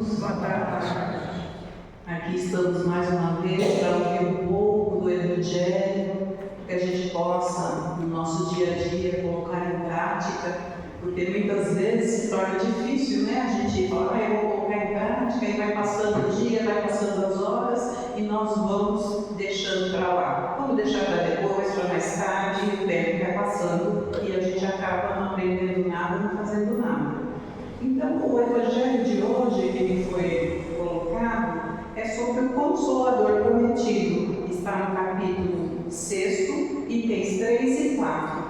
irmãos. Boa tarde. Aqui estamos mais uma vez para ouvir um pouco do Evangelho, que a gente possa, no nosso dia a dia, colocar em prática, porque muitas vezes se torna difícil, né? A gente fala, eu vou colocar em prática, e vai passando o dia, vai passando as horas, e nós vamos deixando para lá. Vamos deixar para depois, para mais tarde, e o tempo vai passando, e a gente acaba não aprendendo nada, não fazendo nada. Então, o Evangelho de hoje, que me foi colocado, é sobre o Consolador Prometido. Está no capítulo 6, itens 3 e 4.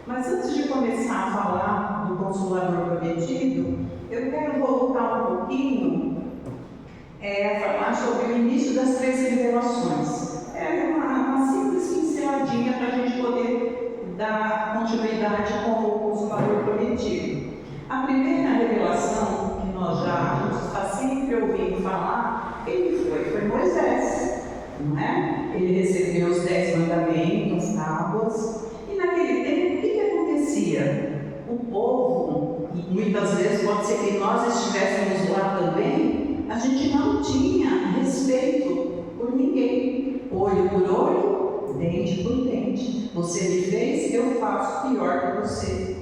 Mas antes de começar a falar do Consolador Prometido, eu quero voltar um pouquinho a falar sobre o início das 3 revelações. É uma simples pinceladinha para a gente poder dar continuidade com o Consolador Prometido. A primeira revelação que nós já está sempre ouvindo falar, quem foi? Foi Moisés, não é? Ele recebeu os 10 mandamentos, as tábuas, e naquele tempo o que acontecia? O povo, e muitas vezes pode ser que nós estivéssemos lá também, a gente não tinha respeito por ninguém, olho por olho, dente por dente. Você me fez, eu faço pior que você.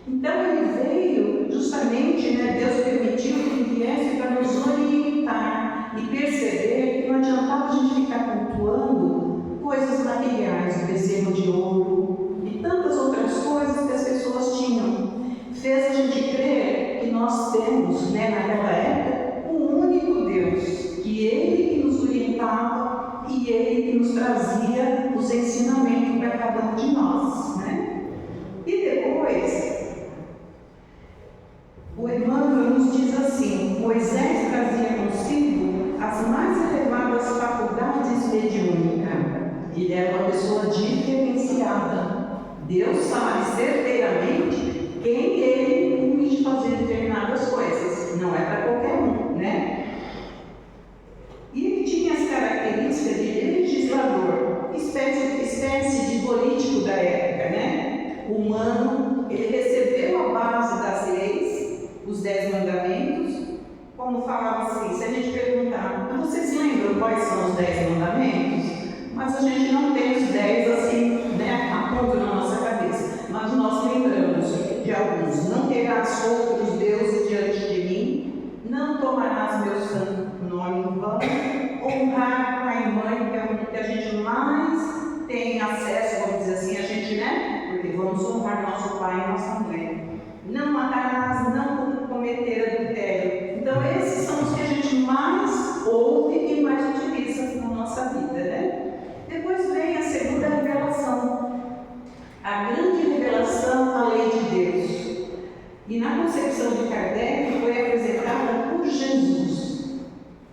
Então ele veio justamente, Deus permitiu que ele viesse para nos orientar e perceber que não adiantava a gente ficar cultuando coisas materiais, o bezerro de ouro e tantas outras coisas que as pessoas tinham. Fez a gente crer que nós temos, naquela época, um único Deus, que Ele que nos orientava e Ele que nos trazia os ensinamentos para cada um de nós, E depois, o Emmanuel nos diz assim: Moisés trazia consigo as mais elevadas faculdades mediúnicas. Ele era uma pessoa diferenciada. Deus sabe certeiramente quem ele incumbe de fazer determinadas coisas. Não é para qualquer um, E ele tinha as características de legislador, espécie de político da época, Humano. Ele recebeu a base das leis, os 10 mandamentos, como falava assim, se a gente perguntar, vocês lembram quais são os 10 mandamentos? Mas a gente não tem os 10 assim, a ponto na nossa cabeça, mas nós lembramos de alguns. Não terás outros deuses diante de mim, não tomarás meu santo nome em vão, honrar pai e mãe, que é o que a gente mais tem acesso, vamos dizer assim, a gente, porque vamos honrar nosso pai e nossa mãe. Não matarás, não cometer adultério. Então esses são os que a gente mais ouve e mais utiliza na nossa vida, Depois vem a segunda revelação, a grande revelação, a lei de Deus. E na concepção de Kardec foi apresentada por Jesus.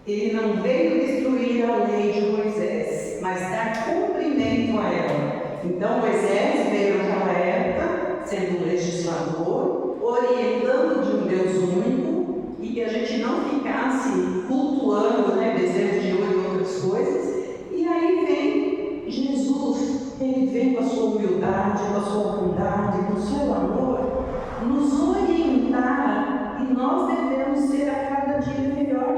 Ele não veio destruir a lei de Moisés, mas dar cumprimento a ela. Então Moisés veio naquela época, sendo legislador, orientando de um Deus único, e que a gente não ficasse cultuando, bezerro de ouro e outras coisas. E aí vem Jesus, ele vem com a sua humildade, com a sua bondade, com o seu amor, nos orientar, e nós devemos ser a cada dia melhor.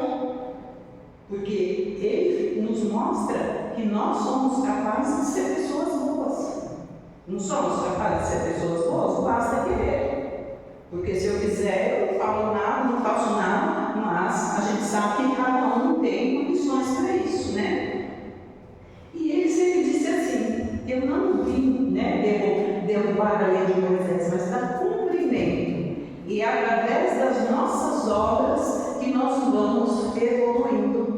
Porque ele nos mostra que nós somos capazes de ser pessoas boas. Não somos capazes de ser pessoas boas? Basta querer. Porque se eu quiser, eu não falo nada, não faço nada, mas a gente sabe que cada um tem condições para isso, E ele sempre disse assim: eu não vim, derrubar a lei de Moisés, mas dar cumprimento. E é através das nossas obras que nós vamos evoluindo.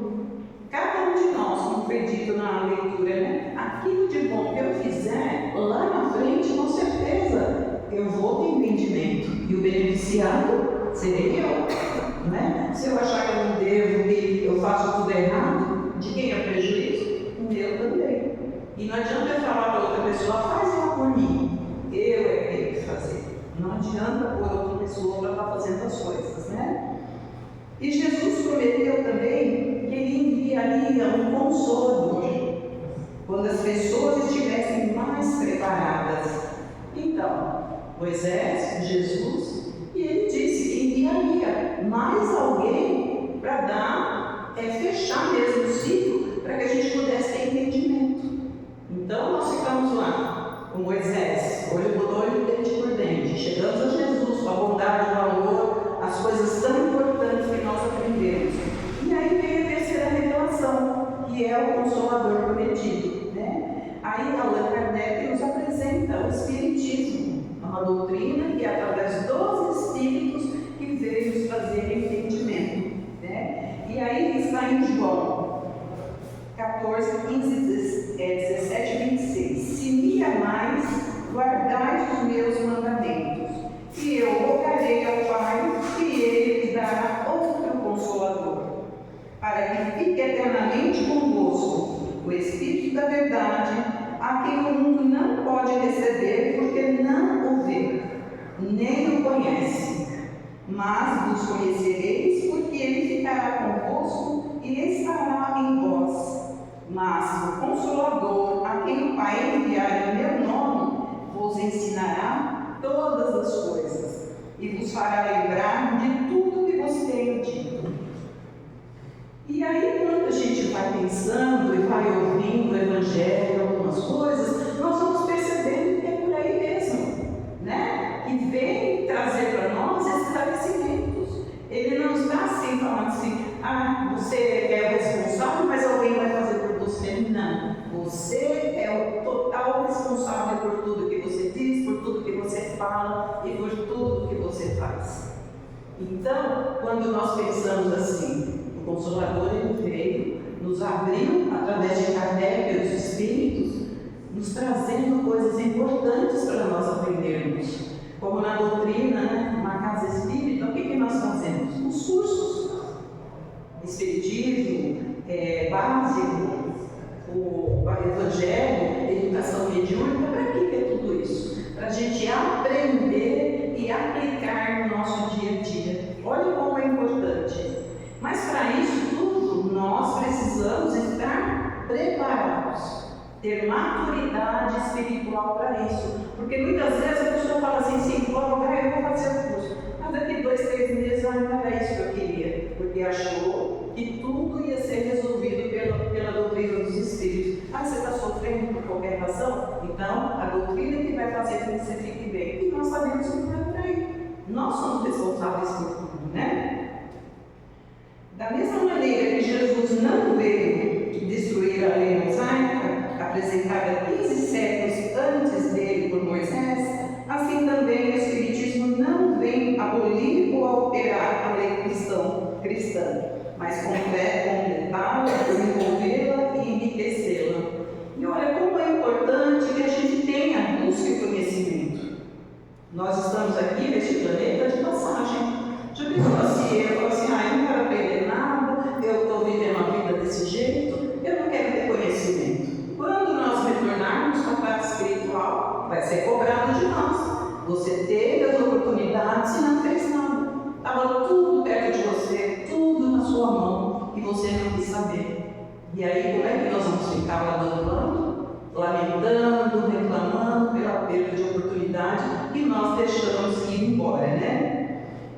Cada um de nós, como foi dito na leitura, aquilo de bom que eu fizer, lá na frente, com certeza, eu vou ter entendimento. E o beneficiado serei eu, Se eu achar que eu não devo, que eu faço tudo errado, de quem é o prejuízo? O meu também. E não adianta eu falar para outra pessoa, faz lá por mim. Eu é que tenho que fazer. Não adianta pôr outra pessoa para estar fazendo as coisas, E Jesus prometeu também que ele enviaria um consolador quando as pessoas estivessem mais preparadas. Então, Moisés, Jesus, e ele disse que enviaria mais alguém para dar Aí Allan Kardec nos apresenta o Espiritismo, uma doutrina que é através dos Espíritos que veio nos trazer entendimento, né? E aí está em João 14, 15, 17 e 26. Se me amais, guardai os meus mandamentos, e eu rogarei ao Pai, e Ele lhe dará outro Consolador, para que fique eternamente convosco, o Espírito da Verdade, a quem o mundo não pode receber, porque não o vê, nem o conhece. Mas vos conhecereis, porque Ele ficará convosco e estará em vós. Mas o Consolador, a quem o Pai enviar em meu nome, vos ensinará todas as coisas, e vos fará lembrar de tudo que vos tenho dito. E aí, quando a gente vai pensando e vai ouvindo o Evangelho, algumas coisas, nós vamos percebendo que é por aí mesmo, né? Que vem trazer para nós esclarecimentos. Ele não está assim falando assim, você é o responsável, mas alguém vai fazer por você. Não. Você é o total responsável por tudo que você diz, por tudo que você fala e por tudo que você faz. Então, quando nós pensamos assim, o Consolador ele veio, nos abriu através de Kardec e os Espíritos, nos trazendo coisas importantes para nós aprendermos. Como na doutrina, né, uma casa espírita, o que nós fazemos? Os cursos, Espiritismo, básico, o Evangelho, educação mediúnica. Para que é tudo isso? Para a gente aprender e aplicar no nosso dia a dia. Olha como é importante. Mas para isso tudo, nós precisamos estar preparados, ter maturidade espiritual para isso. Porque muitas vezes a pessoa fala assim, sim, vou alugar, eu vou fazer o curso. Mas daqui 2, 3 meses, não era isso que eu queria. Porque achou que tudo ia ser resolvido pela doutrina dos Espíritos. Você está sofrendo por qualquer razão? Então, a doutrina que vai fazer com que você fique bem. E nós sabemos que não é por aí. Nós somos responsáveis por tudo, né? Da mesma maneira que Jesus não veio destruir a lei mosaica, apresentada 15 séculos antes dele por Moisés, assim também o Espiritismo não vem abolir ou alterar a lei cristã, mas completá-la, desenvolvê-la e enriquecê-la. E olha como é importante que a gente tenha busca e conhecimento. Nós estamos aqui neste planeta de passagem. Já pensou assim, eu falo assim, eu não quero aprender nada, eu estou vivendo a vida desse jeito, eu não quero ter conhecimento. Quando nós retornarmos para a parte espiritual, vai ser cobrado de nós. Você teve as oportunidades e não fez nada. Estava tudo perto de você, tudo na sua mão, e você não quis saber. E aí, como é que nós vamos ficar lamentando, reclamando pela perda de oportunidade que nós deixamos ir embora, né?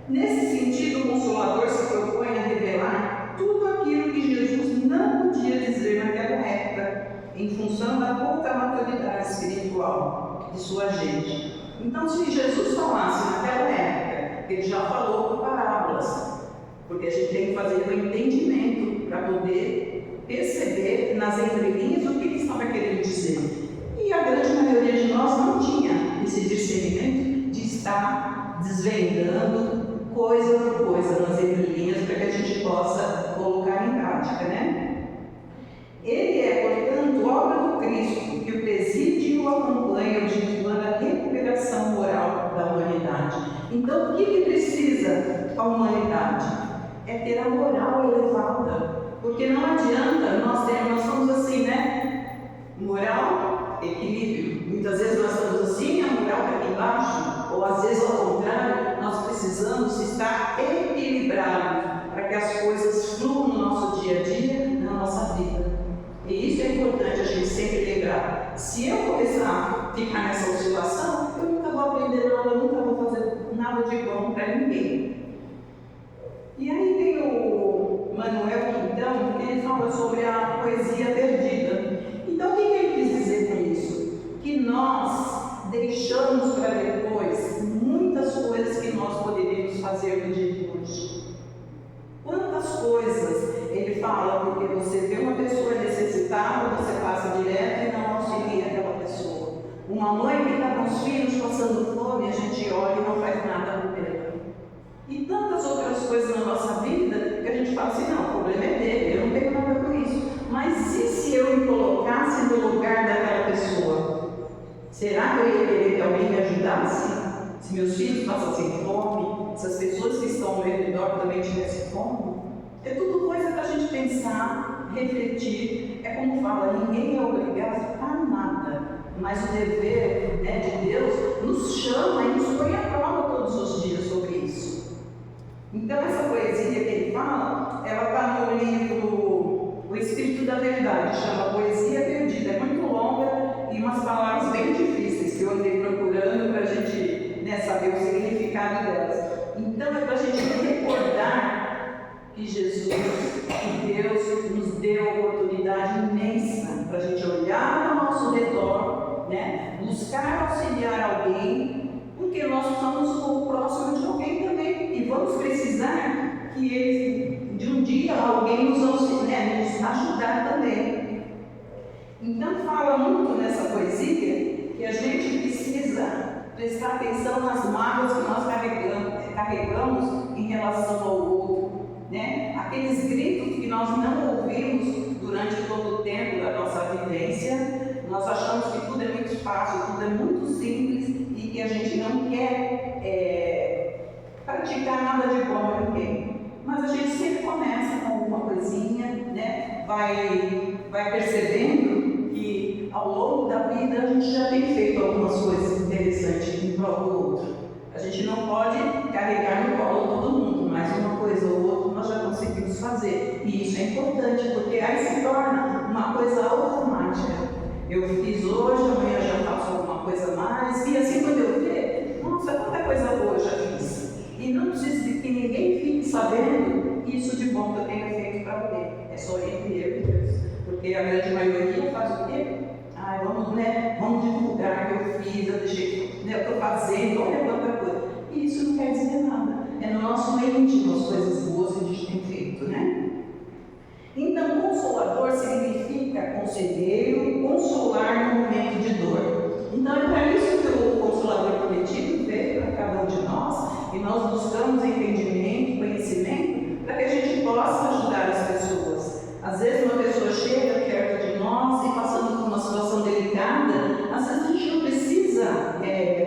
Nesse sentido, o Consolador se propõe a revelar tudo aquilo que Jesus não podia dizer naquela época, em função da pouca maturidade espiritual de sua gente. Então, se Jesus falasse naquela época, ele já falou por parábolas, porque a gente tem que fazer o entendimento para poder perceber nas entrelinhas o que ele estava querendo dizer. E a grande maioria de nós não tinha esse discernimento de estar desvendando coisa por coisa nas entrelinhas para que a gente possa colocar em prática, né? Ele é, portanto, obra do Cristo, que o preside e o acompanha, objetivando a recuperação moral da humanidade. Então, o que precisa a humanidade? É ter a moral elevada, porque não adianta nós somos assim, né? Moral, equilíbrio. Muitas vezes nós estamos assim, a moral está aqui embaixo, ou às vezes ao contrário, nós precisamos estar equilibrados para que as coisas fluam no nosso dia a dia, na nossa vida. E isso é importante a gente sempre lembrar. Se eu começar a ficar nessa oscilação, eu nunca vou aprender nada, eu nunca vou fazer nada de bom para ninguém. E aí tem o Manuel Quintão, que ele fala sobre a poesia perdida. Então, o que ele quis dizer com isso? Que nós deixamos para depois muitas coisas que nós poderíamos fazer no dia de hoje. Quantas coisas ele fala, porque você vê uma pessoa necessitada, você passa direto e não auxilia Uma mãe que está com os filhos passando fome, a gente olha e não faz nada por ele. E tantas outras coisas na nossa vida que a gente fala assim, não, o problema é dele, eu não tenho nada com isso. Mas e se eu me colocasse no lugar daquela pessoa? Será que eu ia querer que alguém me ajudasse? Se meus filhos passassem fome, se as pessoas que estão ao meu redor também tivessem fome? É tudo coisa para a gente pensar, refletir. É como fala, ninguém é obrigado a nada. Mas o dever, né, de Deus nos chama e nos põe à prova todos os dias sobre isso. Então essa poesia que ele fala, ela está no livro O Espírito da Verdade, chama Poesia Perdida. É muito longa e umas palavras bem difíceis que eu andei procurando para a gente, né, saber o significado delas. Então é para a gente recordar que Jesus, que Deus nos deu uma oportunidade imensa para a gente olhar ao nosso redor, né, buscar auxiliar alguém, porque nós somos o próximo de alguém também e vamos precisar que ele, de um dia alguém nos auxilie, né, nos ajudar também. Então fala muito nessa poesia que a gente precisa prestar atenção nas mágoas que nós carregamos em relação ao outro, né? Aqueles gritos que nós não ouvimos durante todo o tempo da nossa vivência. Nós achamos que tudo é muito fácil, tudo é muito simples e que a gente não quer praticar nada de bom a ninguém. Mas a gente sempre começa com alguma coisinha, né? Vai percebendo que ao longo da vida a gente já tem feito algumas coisas interessantes um para o outro. A gente não pode carregar no colo todo mundo, mas uma coisa ou outra nós já conseguimos fazer. E isso é importante, porque aí se torna uma coisa automática. Eu fiz hoje, amanhã já faço alguma coisa a mais, e assim quando eu ver, nossa, quanta coisa boa eu já fiz. E não precisa de que ninguém fique sabendo isso de bom que eu tenha feito para alguém. É só entre eu e Deus. Porque a grande maioria faz o quê? Vamos divulgar o que eu fiz, eu deixei, eu estou fazendo, olha quanta coisa. E isso não quer dizer nada. É no nosso íntimo as coisas boas que a gente tem feito, né? Então, consolador significa conselheiro, consolar no momento de dor. Então, é para isso que o Consolador Prometido veio para cada um de nós, e nós buscamos entendimento, conhecimento, para que a gente possa ajudar as pessoas. Às vezes, uma pessoa chega perto de nós e passando por uma situação delicada, às vezes a gente não precisa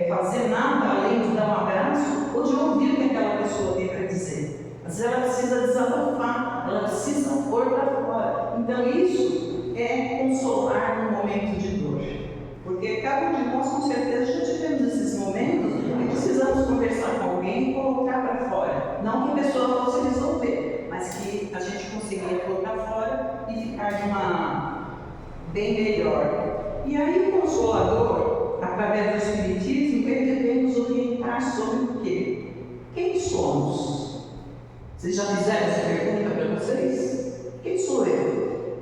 fazer nada além de dar um abraço ou de ouvir o que aquela pessoa tem para dizer. Às vezes ela precisa desabafar, ela precisa pôr para fora. Então isso é consolar no momento de dor. Porque cada um de nós com certeza já tivemos esses momentos e precisamos conversar com alguém e colocar para fora. Não que a pessoa possa resolver, mas que a gente consiga colocar fora e ficar de uma bem melhor. E aí o Consolador, através do Espiritismo, ele deve nos orientar sobre o quê? Quem somos? Vocês já fizeram essa pergunta para vocês? Quem sou eu?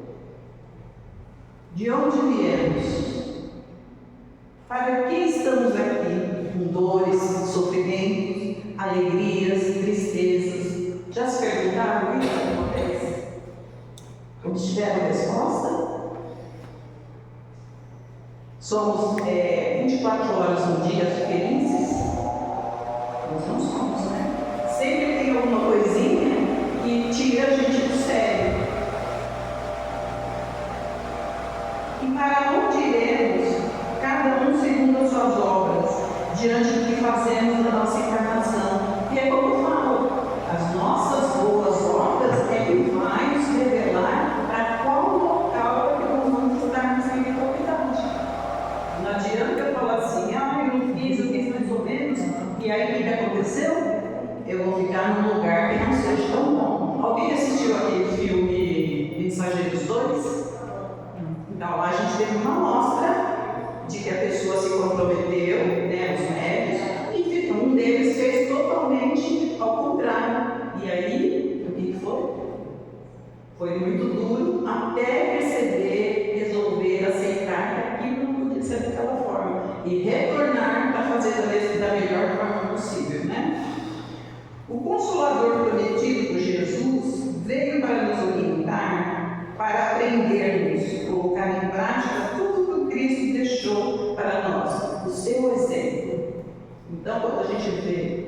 De onde viemos? Para que estamos aqui? Com dores, sofrimentos, alegrias, tristezas. Já se perguntaram isso alguma vez? Obtiveram resposta? Somos 24 horas no dia felizes? Nós não somos, né? Sempre tem alguma coisinha que tira a gente do sério. E para onde iremos, cada um segundo as suas obras, diante do que fazemos na nossa encarnação? E é como eu falo, as nossas boas obras é que vai nos revelar para qual local que nós vamos estar nessa eternidade. Não adianta eu falar assim, eu não fiz, eu fiz mais ou menos, e aí o que aconteceu? Eu vou ficar num lugar que não seja tão bom. Alguém assistiu aquele filme Mensageiros 2? Então lá a gente teve uma amostra de que a pessoa se comprometeu, né, os médicos, e um deles fez totalmente ao contrário. E aí, o que foi? Foi muito duro até perceber, resolver, aceitar que aquilo não podia ser daquela forma e retornar para fazer da melhor forma possível, né? O Consolador Prometido por Jesus veio para nos orientar, para aprendermos, colocar em prática tudo que o Cristo deixou para nós. gente vê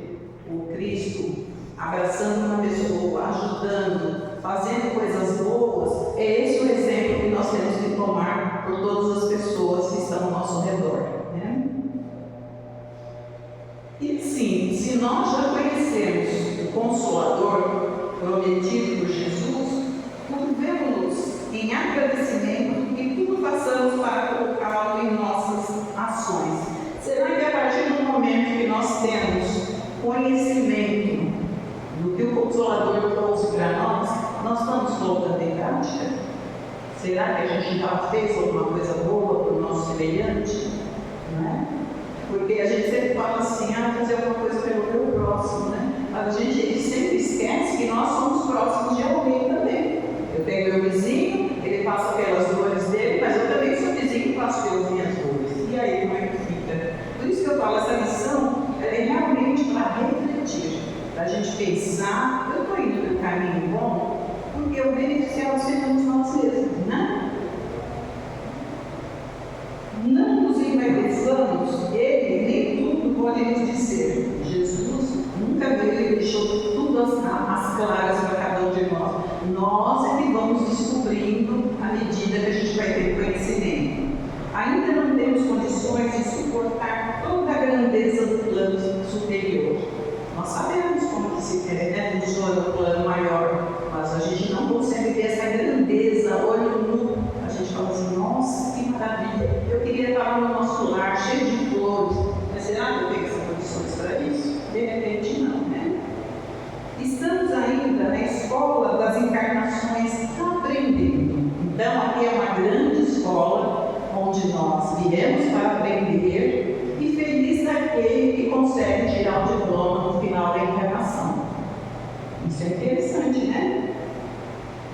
o Cristo abraçando uma pessoa, ajudando, fazendo coisas boas, é esse o exemplo que nós temos que tomar por todas as pessoas que estão ao nosso redor, né? E sim, se nós já conhecemos o Consolador prometido por Jesus, curvemos-nos em agradecimento e tudo façamos para colocá-lo em nossas ações. Será que a partir do momento que nós temos conhecimento do que o Consolador trouxe para nós estamos colocando em prática? Será que a gente já fez alguma coisa boa para o nosso semelhante? Não é? Porque a gente sempre fala assim, fazer alguma coisa pelo meu próximo, né? Mas a gente sempre esquece que nós somos próximos de alguém também. Eu tenho meu vizinho, ele passa pelas dores dele, mas eu também sou vizinho e passo pelas minhas dores. E aí, como é que fica? Por isso que eu falo, essa lição é realmente para refletir, para a gente pensar, eu estou indo no caminho bom, porque o beneficiário seremos nós mesmos, né? Não nos envaidecamos, ele nem tudo pode nos dizer. Jesus nunca veio e deixou tudo às claras para cada um de nós. Nós é que vamos descobrindo à medida que a gente vai ter conhecimento. Ainda não temos condições de suportar toda a grandeza do plano superior. Nós sabemos como que funciona o plano maior, mas a gente não consegue ver essa grandeza, olho nu. A gente fala assim, nossa, que maravilha, eu queria estar no nosso lar, cheio de flores, mas será que eu tenho essas condições para isso? De repente não, né? Estamos ainda na escola das encarnações aprendendo. Então aqui é uma grande escola, onde nós viemos para aprender, e feliz daquele que consegue tirar o diploma no final da encarnação. Isso é interessante, né?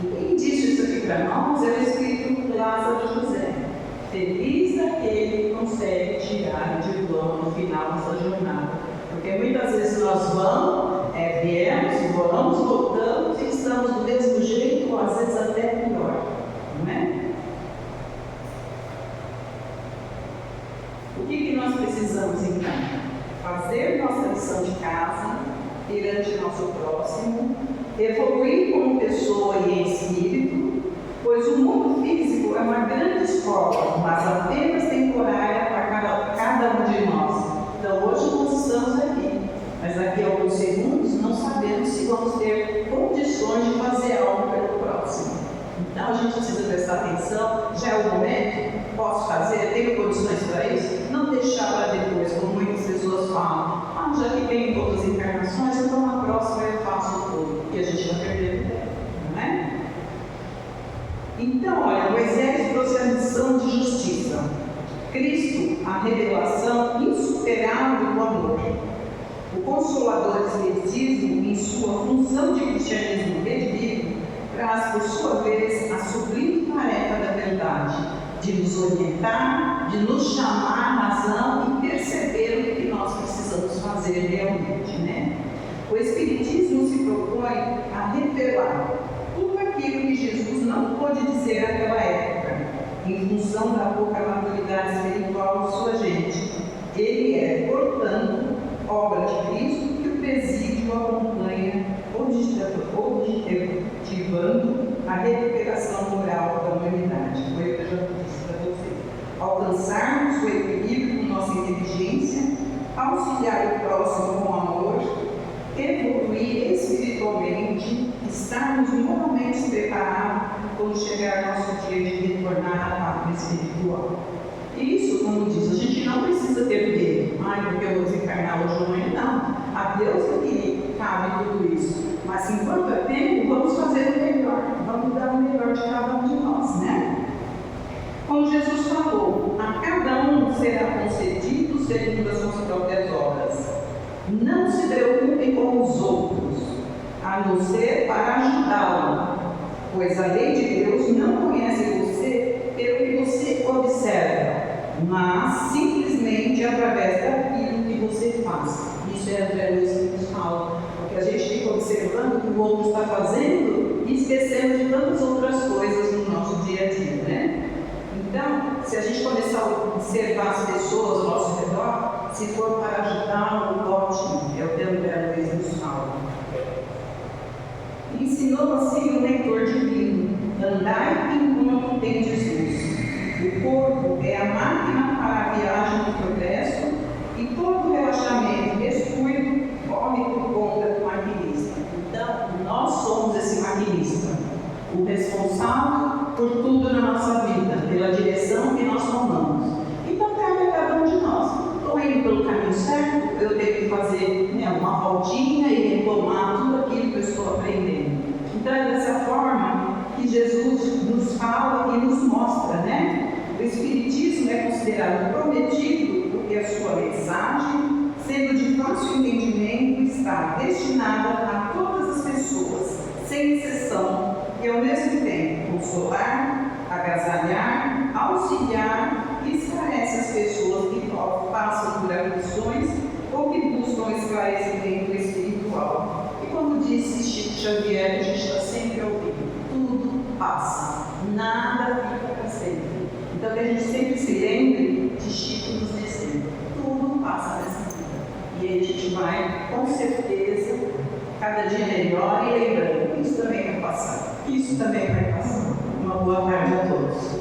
E quem disse isso aqui para nós é o Espírito Lázaro José. Feliz daquele que consegue tirar o diploma no final dessa jornada. Porque muitas vezes nós viemos, voltamos e estamos do mesmo jeito, ou às vezes até pior. Não é? O que nós precisamos então? Fazer nossa lição de casa perante nosso próximo, evoluir como pessoa e em espírito, pois o mundo físico é uma grande escola, mas apenas temporária para cada um de nós. Então hoje nós estamos aqui, mas daqui a alguns segundos não sabemos se vamos ter condições de fazer algo pelo próximo. Então a gente precisa prestar atenção, já é o momento, posso fazer, tenho condições para isso? Não deixar para depois, como muitas pessoas falam, já que tem todas as encarnações, então na próxima eu faço tudo, porque a gente vai perder o tempo, não é? Então, olha, Moisés trouxe a missão de justiça, Cristo, a revelação insuperável do amor. O Consolador Espiritismo, em sua função de cristianismo redimido, traz, por sua vez, a sublime tarefa da verdade, de nos orientar, de nos chamar à razão e perceber o que nós precisamos fazer realmente, né? O Espiritismo se propõe a revelar tudo aquilo que Jesus não pôde dizer naquela época, em função da pouca maturidade espiritual de sua gente. Ele é, portanto, obra de Cristo que o presídio acompanha, objetivando a recuperação moral da humanidade. Foi o que eu já disse para vocês. Alcançarmos o equilíbrio com nossa inteligência, auxiliar o próximo com amor, evoluir espiritualmente, estarmos moralmente preparados quando chegar nosso dia de retornar à pátria espiritual. E isso, como diz, a gente não precisa ter medo. Porque eu vou desencarnar hoje ou amanhã. Não. A Deus é que cabe tudo isso. Mas enquanto é tempo, vamos fazer o melhor. Vamos dar o melhor de cada um de nós, né? Como Jesus falou, a cada um será concedido segundo as suas próprias obras. Não se preocupem com os outros, a não ser para ajudá-lo, pois a lei de Deus não conhece você pelo que você observa, mas simplesmente através daquilo que você faz. Isso é André Luiz que nos fala, porque a gente fica observando o que o outro está fazendo e esquecemos de tantas outras coisas no nosso dia a dia, né? Então, se a gente começar a observar as pessoas ao nosso redor, Se for para ajudá-lo, ótimo, é o que André Luiz nos fala. Ensinou assim o leitor divino: andai enquanto tendes luz. O corpo é a máquina para a viagem do progresso e todo relaxamento e descuido corre por conta do maquinista. Então, nós somos esse maquinista, o responsável por tudo na nossa vida, pela direção que nós tomamos. Então, cabe a cada um de nós. Estou indo pelo caminho certo, eu tenho que fazer uma voltinha e retomar tudo aquilo que eu estou aprendendo. Então, é dessa forma que Jesus nos fala e nos mostra, né? O Espiritismo é considerado prometido porque a sua mensagem, sendo de fácil entendimento, está destinada a todas as pessoas, sem exceção, e ao mesmo tempo consolar, agasalhar, auxiliar e esclarece as pessoas que passam por aflições ou que buscam esclarecimento espiritual. E como disse Chico Xavier, a gente está sempre ouvindo: tudo passa, nada fica para sempre. Então, que a gente sempre se lembre de Chico nos dizendo: tudo passa nessa vida. E aí a gente vai, com certeza, cada dia melhor e lembrando: isso também vai passar, isso também vai passar. Uma boa tarde a todos.